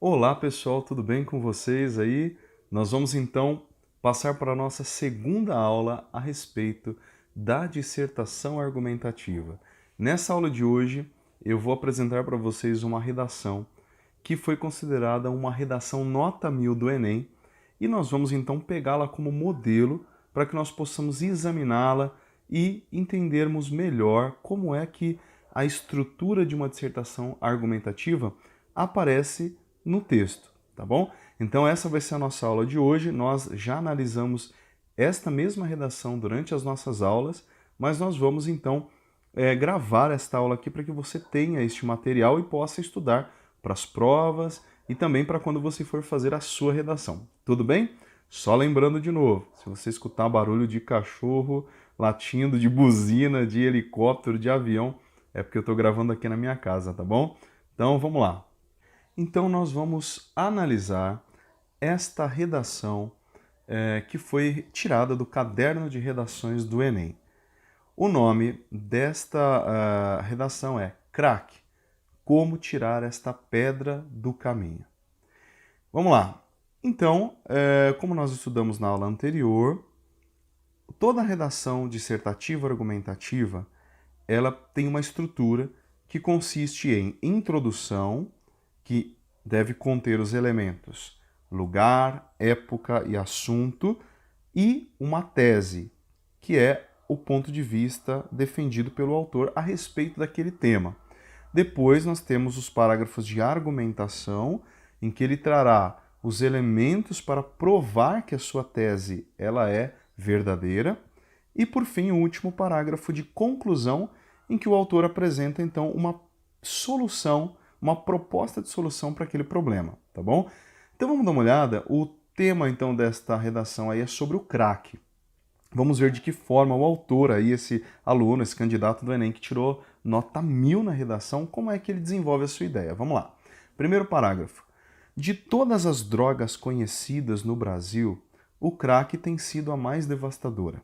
Olá pessoal, tudo bem com vocês aí? Nós vamos então passar para a nossa segunda aula a respeito da dissertação argumentativa. Nessa aula de hoje, eu vou apresentar para vocês uma redação que foi considerada uma redação nota 1000 do Enem e nós vamos então pegá-la como modelo para que nós possamos examiná-la e entendermos melhor como é que a estrutura de uma dissertação argumentativa aparece no texto, tá bom? Então essa vai ser a nossa aula de hoje. Nós já analisamos esta mesma redação durante as nossas aulas, mas nós vamos então gravar esta aula aqui para que você tenha este material e possa estudar para as provas e também para quando você for fazer a sua redação. Tudo bem? Só lembrando de novo, se você escutar barulho de cachorro latindo, de buzina, de helicóptero, de avião, é porque eu estou gravando aqui na minha casa, tá bom? Então vamos lá. Então nós vamos analisar esta redação que foi tirada do caderno de redações do Enem. O nome desta redação é Crack, como tirar esta pedra do caminho. Vamos lá. Então, como nós estudamos na aula anterior, toda redação dissertativa argumentativa, ela tem uma estrutura que consiste em introdução, que deve conter os elementos lugar, época e assunto, e uma tese, que é o ponto de vista defendido pelo autor a respeito daquele tema. Depois nós temos os parágrafos de argumentação, em que ele trará os elementos para provar que a sua tese ela é verdadeira. E por fim, o último parágrafo de conclusão, em que o autor apresenta então uma solução, uma proposta de solução para aquele problema, tá bom? Então vamos dar uma olhada. O tema então desta redação aí é sobre o crack. Vamos ver de que forma o autor aí, esse aluno, esse candidato do Enem que tirou nota 1000 na redação, como é que ele desenvolve a sua ideia. Vamos lá. Primeiro parágrafo. De todas as drogas conhecidas no Brasil, o crack tem sido a mais devastadora.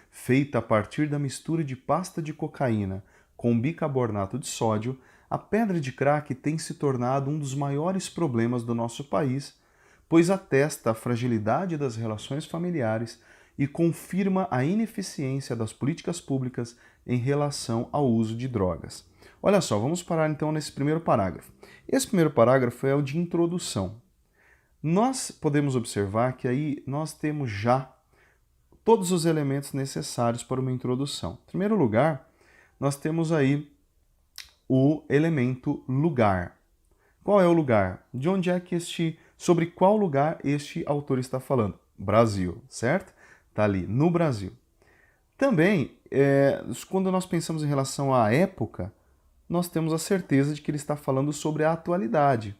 Feita a partir da mistura de pasta de cocaína com bicarbonato de sódio, a pedra de crack tem se tornado um dos maiores problemas do nosso país, pois atesta a fragilidade das relações familiares e confirma a ineficiência das políticas públicas em relação ao uso de drogas. Olha só, vamos parar então nesse primeiro parágrafo. Esse primeiro parágrafo é o de introdução. Nós podemos observar que aí nós temos já todos os elementos necessários para uma introdução. Em primeiro lugar, nós temos aí o elemento lugar. Qual é o lugar? De onde é que sobre qual lugar este autor está falando? Brasil, certo? Está ali, no Brasil. Também, quando nós pensamos em relação à época, nós temos a certeza de que ele está falando sobre a atualidade.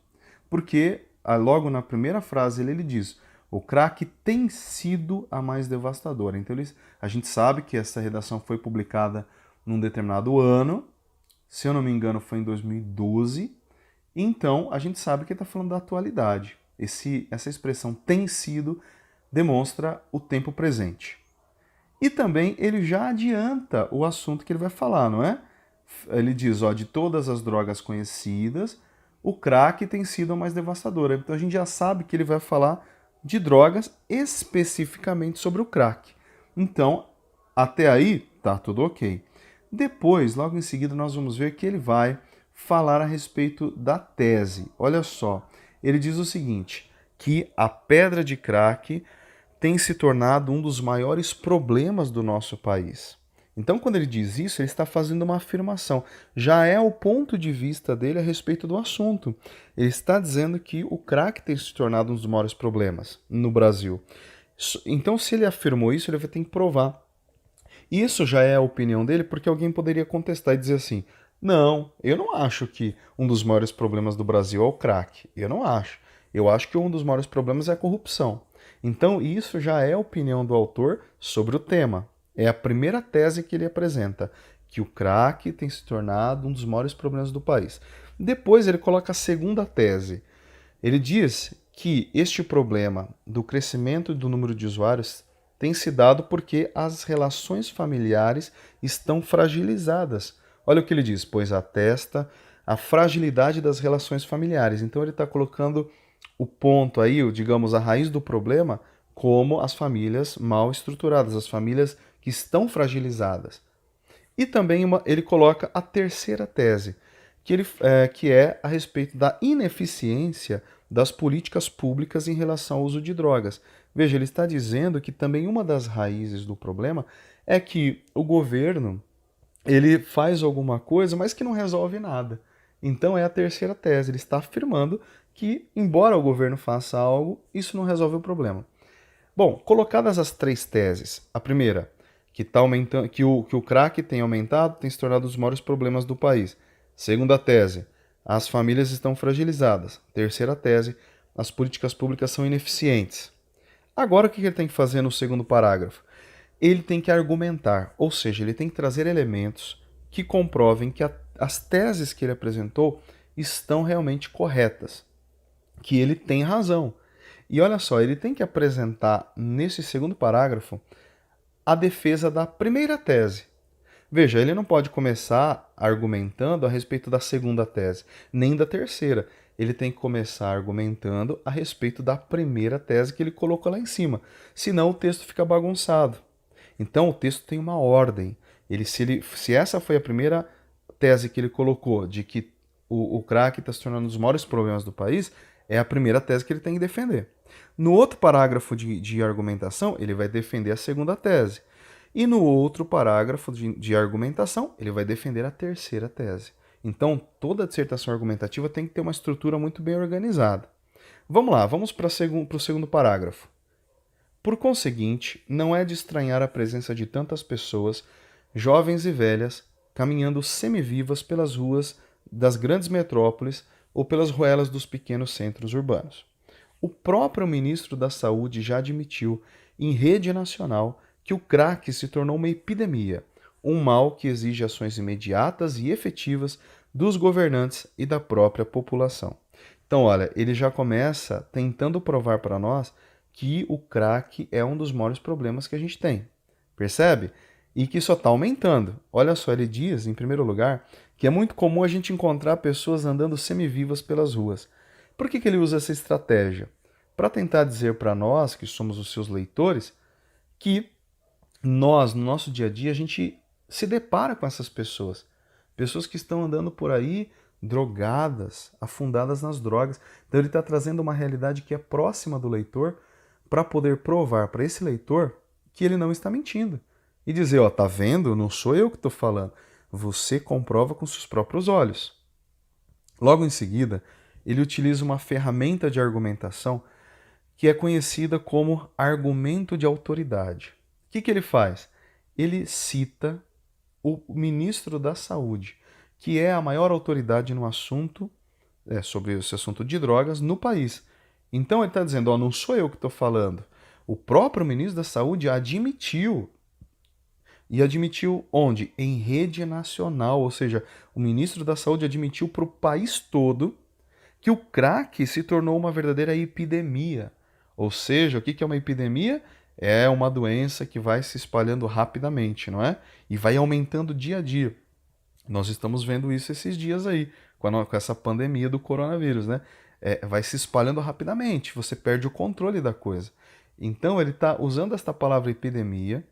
Porque, logo na primeira frase, ele diz: o crack tem sido a mais devastadora. Então, a gente sabe que essa redação foi publicada num determinado ano, se eu não me engano, foi em 2012. Então, a gente sabe que ele está falando da atualidade. Essa expressão tem sido demonstra o tempo presente. E também ele já adianta o assunto que ele vai falar, não é? Ele diz, ó, de todas as drogas conhecidas, o crack tem sido a mais devastadora. Então a gente já sabe que ele vai falar de drogas especificamente sobre o crack. Então, até aí, tá tudo ok. Depois, logo em seguida, nós vamos ver que ele vai falar a respeito da tese. Olha só, ele diz o seguinte, que a pedra de crack tem se tornado um dos maiores problemas do nosso país. Então, quando ele diz isso, ele está fazendo uma afirmação. Já é o ponto de vista dele a respeito do assunto. Ele está dizendo que o crack tem se tornado um dos maiores problemas no Brasil. Então, se ele afirmou isso, ele vai ter que provar. Isso já é a opinião dele, porque alguém poderia contestar e dizer assim: não, eu não acho que um dos maiores problemas do Brasil é o crack. Eu não acho. Eu acho que um dos maiores problemas é a corrupção. Então, isso já é a opinião do autor sobre o tema. É a primeira tese que ele apresenta, que o crack tem se tornado um dos maiores problemas do país. Depois, ele coloca a segunda tese. Ele diz que este problema do crescimento do número de usuários tem se dado porque as relações familiares estão fragilizadas. Olha o que ele diz, pois atesta a fragilidade das relações familiares. Então ele está colocando o ponto aí, digamos, a raiz do problema, como as famílias mal estruturadas, as famílias que estão fragilizadas. E também ele coloca a terceira tese, que é a respeito da ineficiência das políticas públicas em relação ao uso de drogas. Veja, ele está dizendo que também uma das raízes do problema é que o governo ele faz alguma coisa, mas que não resolve nada. Então é a terceira tese. Ele está afirmando que, embora o governo faça algo, isso não resolve o problema. Bom, colocadas as três teses, a primeira, que, tá aumentando, que o crack tem aumentado, tem se tornado um dos maiores problemas do país. Segunda tese, as famílias estão fragilizadas. Terceira tese, as políticas públicas são ineficientes. Agora o que ele tem que fazer no segundo parágrafo? Ele tem que argumentar, ou seja, ele tem que trazer elementos que comprovem que as teses que ele apresentou estão realmente corretas, que ele tem razão. E olha só, ele tem que apresentar nesse segundo parágrafo a defesa da primeira tese. Veja, ele não pode começar argumentando a respeito da segunda tese, nem da terceira. Ele tem que começar argumentando a respeito da primeira tese que ele colocou lá em cima. Senão o texto fica bagunçado. Então o texto tem uma ordem. Se essa foi a primeira tese que ele colocou, de que o crack está se tornando um dos maiores problemas do país, é a primeira tese que ele tem que defender. No outro parágrafo de argumentação, ele vai defender a segunda tese. E no outro parágrafo de argumentação, ele vai defender a terceira tese. Então, toda dissertação argumentativa tem que ter uma estrutura muito bem organizada. Vamos lá, vamos para o segundo parágrafo. Por conseguinte, não é de estranhar a presença de tantas pessoas, jovens e velhas, caminhando semivivas pelas ruas das grandes metrópoles ou pelas ruelas dos pequenos centros urbanos. O próprio ministro da Saúde já admitiu, em rede nacional, que o crack se tornou uma epidemia, um mal que exige ações imediatas e efetivas dos governantes e da própria população. Então, olha, ele já começa tentando provar para nós que o crack é um dos maiores problemas que a gente tem. Percebe? E que só está aumentando. Olha só, ele diz, em primeiro lugar, que é muito comum a gente encontrar pessoas andando semivivas pelas ruas. Por que ele usa essa estratégia? Para tentar dizer para nós, que somos os seus leitores, que nós, no nosso dia a dia, a gente se depara com essas pessoas. Pessoas que estão andando por aí drogadas, afundadas nas drogas. Então ele está trazendo uma realidade que é próxima do leitor para poder provar para esse leitor que ele não está mentindo. E dizer, ó, tá vendo? Não sou eu que estou falando. Você comprova com seus próprios olhos. Logo em seguida, ele utiliza uma ferramenta de argumentação que é conhecida como argumento de autoridade. O que ele faz? Ele cita o ministro da Saúde, que é a maior autoridade no assunto, sobre esse assunto de drogas no país. Então ele está dizendo, ó, não sou eu que estou falando. O próprio ministro da Saúde admitiu. E admitiu onde? Em rede nacional, ou seja, o ministro da Saúde admitiu para o país todo que o crack se tornou uma verdadeira epidemia. Ou seja, o que é uma epidemia? É uma doença que vai se espalhando rapidamente, não é? E vai aumentando dia a dia. Nós estamos vendo isso esses dias aí, com essa pandemia do coronavírus, né? Vai se espalhando rapidamente, você perde o controle da coisa. Então ele está usando esta palavra epidemia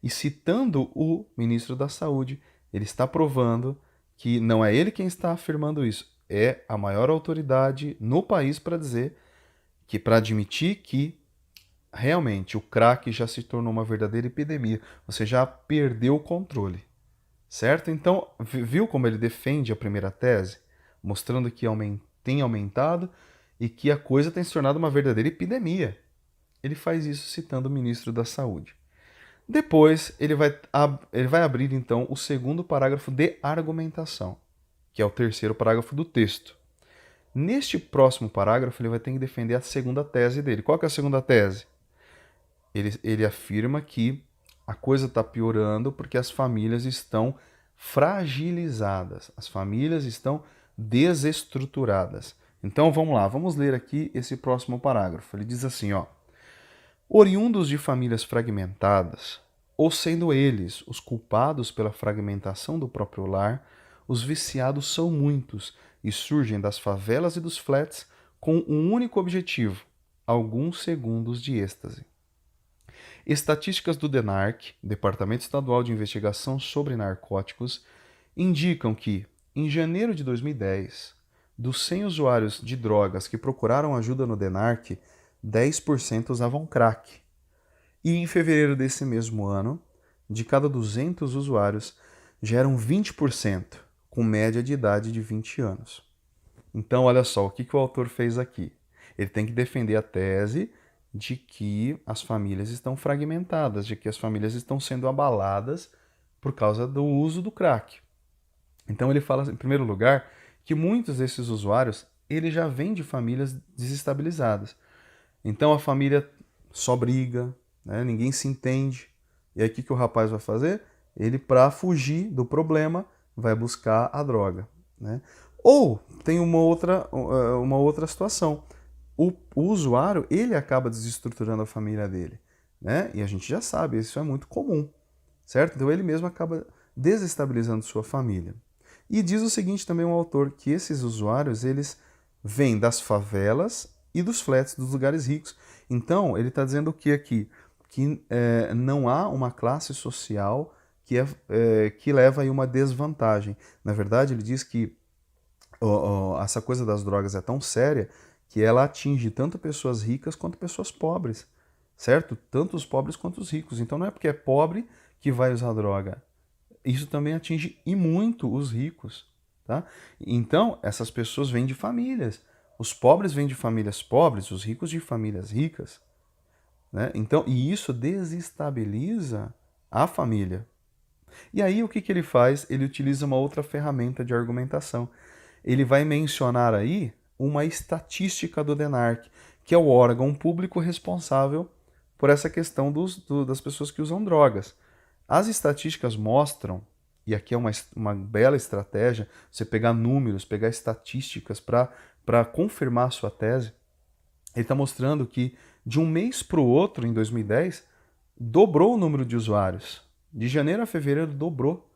e citando o ministro da Saúde, ele está provando que não é ele quem está afirmando isso, é a maior autoridade no país para dizer que, para admitir que realmente o crack já se tornou uma verdadeira epidemia, você já perdeu o controle, certo? Então, viu como ele defende a primeira tese, mostrando que tem aumentado e que a coisa tem se tornado uma verdadeira epidemia. Ele faz isso citando o ministro da Saúde. Depois, ele vai abrir, então, o segundo parágrafo de argumentação, que é o terceiro parágrafo do texto. Neste próximo parágrafo, ele vai ter que defender a segunda tese dele. Qual que é a segunda tese? Ele afirma que a coisa está piorando porque as famílias estão fragilizadas, as famílias estão desestruturadas. Então, vamos lá, vamos ler aqui esse próximo parágrafo. Ele diz assim, ó: oriundos de famílias fragmentadas, ou sendo eles os culpados pela fragmentação do próprio lar, os viciados são muitos e surgem das favelas e dos flats com um único objetivo: alguns segundos de êxtase. Estatísticas do DENARC, Departamento Estadual de Investigação sobre Narcóticos, indicam que, em janeiro de 2010, dos 100 usuários de drogas que procuraram ajuda no DENARC, 10% usavam crack. E em fevereiro desse mesmo ano, de cada 200 usuários, já eram 20%, com média de idade de 20 anos. Então, olha só, o que o autor fez aqui? Ele tem que defender a tese de que as famílias estão fragmentadas, de que as famílias estão sendo abaladas por causa do uso do crack. Então ele fala, em primeiro lugar, que muitos desses usuários ele já vêm de famílias desestabilizadas. Então a família só briga, né? Ninguém se entende. E aí o que o rapaz vai fazer? Ele, para fugir do problema, vai buscar a droga, né? Ou tem uma outra situação. O usuário, ele acaba desestruturando a família dele, né? E a gente já sabe, isso é muito comum, certo? Então ele mesmo acaba desestabilizando sua família. E diz o seguinte também o autor, que esses usuários, eles vêm das favelas e dos flats, dos lugares ricos. Então, ele está dizendo o que aqui? Que não há uma classe social que leva a uma desvantagem. Na verdade, ele diz que essa coisa das drogas é tão séria que ela atinge tanto pessoas ricas quanto pessoas pobres, certo? Tanto os pobres quanto os ricos. Então não é porque é pobre que vai usar droga. Isso também atinge e muito os ricos, tá? Então essas pessoas vêm de famílias. Os pobres vêm de famílias pobres, os ricos de famílias ricas, né? Então, e isso desestabiliza a família. E aí o que ele faz? Ele utiliza uma outra ferramenta de argumentação. Ele vai mencionar aí uma estatística do DENARC, que é o órgão público responsável por essa questão das pessoas que usam drogas. As estatísticas mostram, e aqui é uma bela estratégia, você pegar números, pegar estatísticas para confirmar a sua tese. Ele está mostrando que de um mês para o outro, em 2010, dobrou o número de usuários. De janeiro a fevereiro dobrou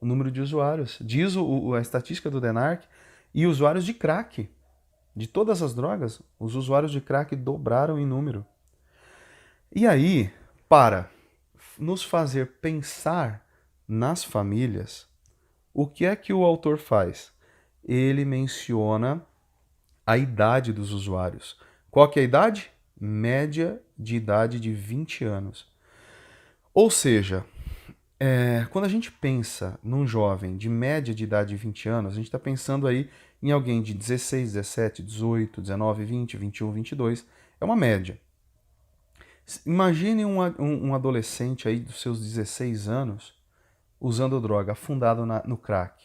o número de usuários. Diz a estatística do DENARC. E usuários de crack. De todas as drogas, os usuários de crack dobraram em número. E aí, para nos fazer pensar nas famílias, o que é que o autor faz? Ele menciona a idade dos usuários. Qual que é a idade? Média de idade de 20 anos. Ou seja, quando a gente pensa num jovem de média de idade de 20 anos, a gente está pensando aí em alguém de 16, 17, 18, 19, 20, 21, 22. É uma média. Imagine um adolescente aí dos seus 16 anos usando droga, afundado no crack.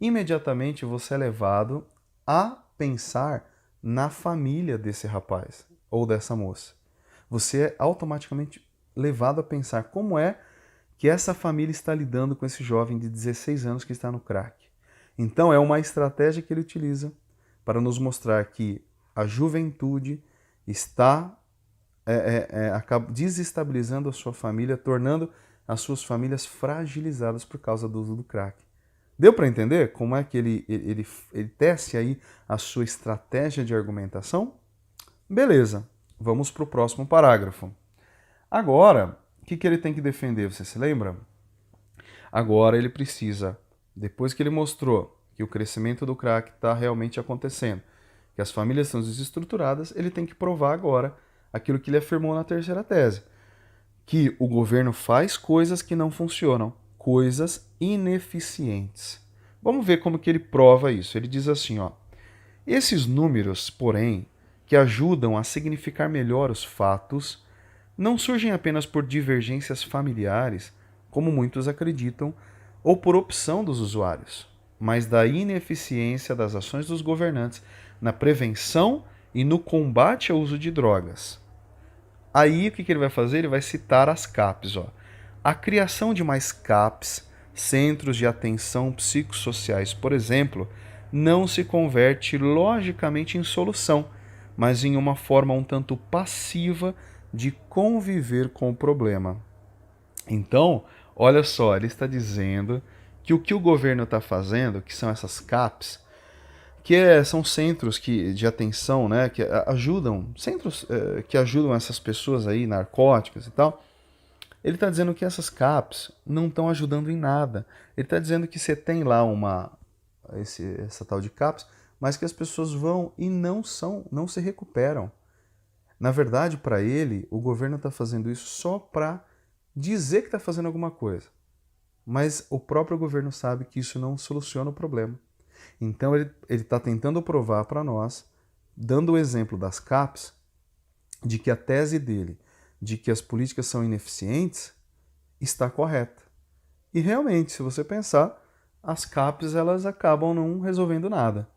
Imediatamente você é levado a pensar na família desse rapaz ou dessa moça. Você é automaticamente levado a pensar como é que essa família está lidando com esse jovem de 16 anos que está no crack. Então é uma estratégia que ele utiliza para nos mostrar que a juventude está acaba desestabilizando a sua família, tornando as suas famílias fragilizadas por causa do uso do crack. Deu para entender como é que ele tece aí a sua estratégia de argumentação? Beleza, vamos para o próximo parágrafo. Agora, o que ele tem que defender, você se lembra? Agora ele precisa, depois que ele mostrou que o crescimento do crack está realmente acontecendo, que as famílias são desestruturadas, ele tem que provar agora aquilo que ele afirmou na terceira tese, que o governo faz coisas que não funcionam, coisas ineficientes. Vamos ver como que ele prova isso. Ele diz assim, ó: esses números, porém, que ajudam a significar melhor os fatos, não surgem apenas por divergências familiares, como muitos acreditam, ou por opção dos usuários, mas da ineficiência das ações dos governantes na prevenção e no combate ao uso de drogas. Aí o que ele vai fazer? Ele vai citar as CAPs. Ó. A criação de mais CAPs, centros de atenção psicossociais, por exemplo, não se converte logicamente em solução, mas em uma forma um tanto passiva de conviver com o problema. Então, olha só, ele está dizendo que o governo está fazendo, que são essas CAPs, são centros de atenção, né, que ajudam, centros que ajudam essas pessoas aí, narcóticas e tal. Ele está dizendo que essas CAPs não estão ajudando em nada. Ele está dizendo que você tem lá essa tal de CAPs, mas que as pessoas vão e não se recuperam. Na verdade, para ele, o governo está fazendo isso só para dizer que está fazendo alguma coisa. Mas o próprio governo sabe que isso não soluciona o problema. Então ele está tentando provar para nós, dando o exemplo das CAPs, de que a tese dele, de que as políticas são ineficientes, está correta. E realmente, se você pensar, as CAPs elas acabam não resolvendo nada.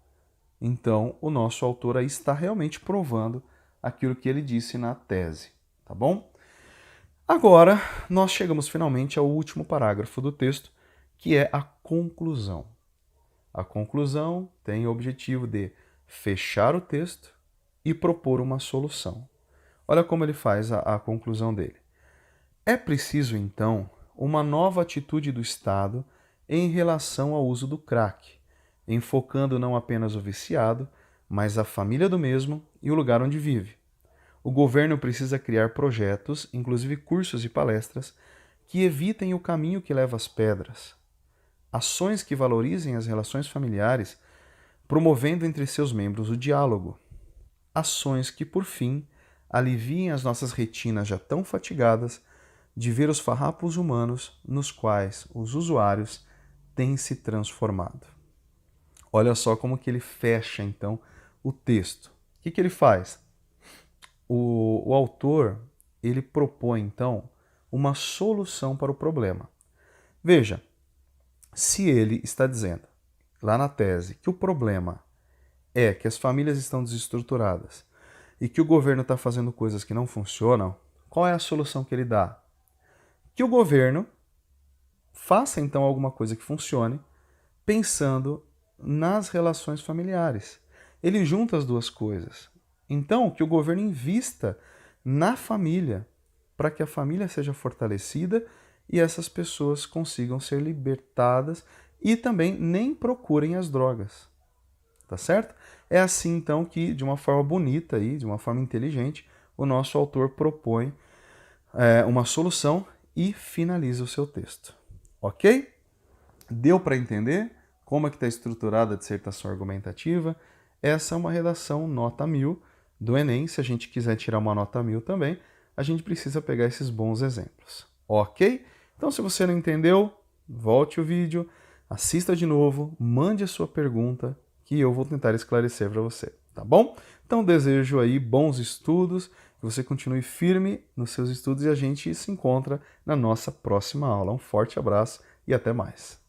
Então o nosso autor aí está realmente provando aquilo que ele disse na tese, tá bom? Agora, nós chegamos finalmente ao último parágrafo do texto, que é a conclusão. A conclusão tem o objetivo de fechar o texto e propor uma solução. Olha como ele faz a conclusão dele. É preciso, então, uma nova atitude do Estado em relação ao uso do crack, enfocando não apenas o viciado, mas a família do mesmo e o lugar onde vive. O governo precisa criar projetos, inclusive cursos e palestras, que evitem o caminho que leva às pedras. Ações que valorizem as relações familiares, promovendo entre seus membros o diálogo. Ações que, por fim, aliviem as nossas retinas já tão fatigadas de ver os farrapos humanos nos quais os usuários têm se transformado. Olha só como que ele fecha, então, o texto. O que ele faz? O autor, ele propõe, então, uma solução para o problema. Veja, se ele está dizendo, lá na tese, que o problema é que as famílias estão desestruturadas e que o governo está fazendo coisas que não funcionam, qual é a solução que ele dá? Que o governo faça, então, alguma coisa que funcione, pensando nas relações familiares. Ele junta as duas coisas. Então, que o governo invista na família, para que a família seja fortalecida e essas pessoas consigam ser libertadas e também nem procurem as drogas. Tá certo? É assim, então, que, de uma forma bonita, de uma forma inteligente, o nosso autor propõe uma solução e finaliza o seu texto. Ok? Deu para entender como é que está estruturada a dissertação argumentativa? Essa é uma redação nota 1000 do Enem. Se a gente quiser tirar uma nota 1000 também, a gente precisa pegar esses bons exemplos. Ok? Então, se você não entendeu, volte o vídeo, assista de novo, mande a sua pergunta que eu vou tentar esclarecer para você, tá bom? Então, desejo aí bons estudos, que você continue firme nos seus estudos e a gente se encontra na nossa próxima aula. Um forte abraço e até mais.